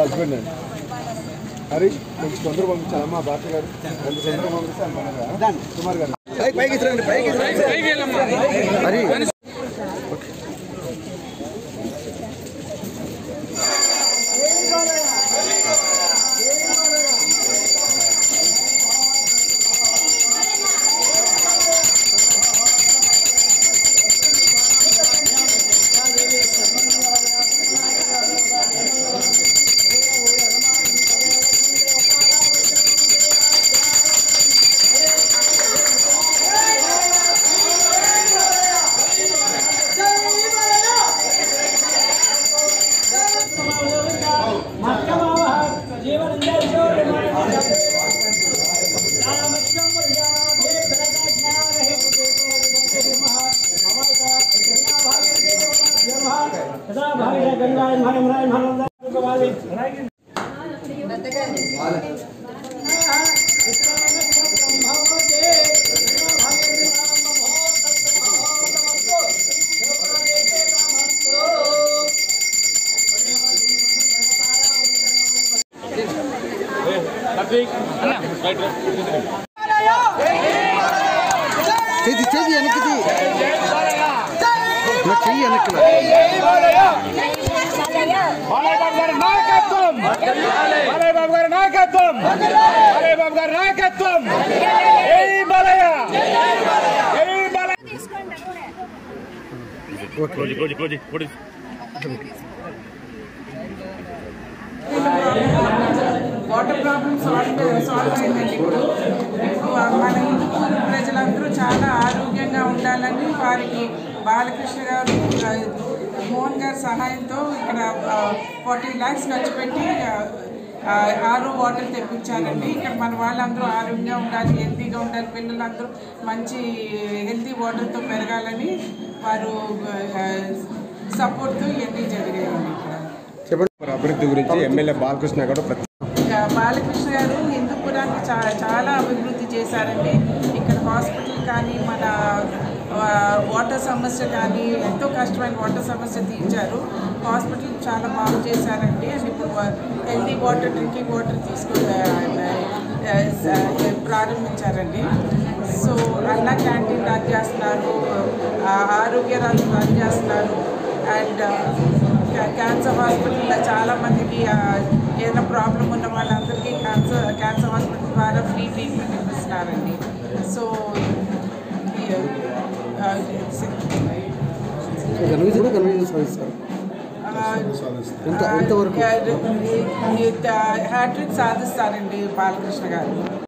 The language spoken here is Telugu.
హస్బెండ్ అండి హరీష్ కొంచెం తొందర పంపించాలమ్మా భారత గారు కొంచెం తొందర పంపిస్తాను కుమార్ గారు వాటర్ ప్రాబ్లమ్ సాల్వ్ అయిందండి. ఇప్పుడు మన హిందూపూర్ ప్రజలందరూ చాలా ఆరోగ్యంగా ఉండాలని వారికి బాలకృష్ణ గారు మోహన్ గారి సహాయంతో ఇక్కడ 40 lakhs ఖర్చు పెట్టి ఆరో వాటర్ తెప్పించారండి. ఇక్కడ మన వాళ్ళందరూ ఆరోగ్యంగా ఉండాలి, హెల్తీగా ఉండాలి, పిల్లలందరూ మంచి హెల్తీ వాటర్తో పెరగాలని వారు సపోర్ట్తో ఇవన్నీ జరిగాయండి. ఇక్కడ అభివృద్ధి గురించి ఎమ్మెల్యే బాలకృష్ణ గారు హిందూపురాన్ని చాలా అభివృద్ధి చేశారండి. ఇక్కడ హాస్పిటల్ కానీ మన వాటర్ సమస్య కానీ ఎంతో కష్టమైన వాటర్ సమస్య తీర్చారు. హాస్పిటల్ చాలా బాగు చేశారండి. అండ్ ఇప్పుడు హెల్తీ వాటర్ డ్రింకింగ్ వాటర్ ప్రారంభించారండి. సో అన్న క్యాంటీన్ రన్ చేస్తున్నారు, ఆరోగ్య రన్ చేస్తున్నారు. అండ్ క్యాన్సర్ హాస్పిటల్లో చాలామందికి ఏదైనా ప్రాబ్లం ఉన్న వాళ్ళందరికీ క్యాన్సర్ హాస్పిటల్ ద్వారా ఫ్రీ ట్రీట్మెంట్ ఇప్పిస్తున్నారండి. సో హ్యాట్రిక్ సాధిస్తారండి బాలకృష్ణ గారు.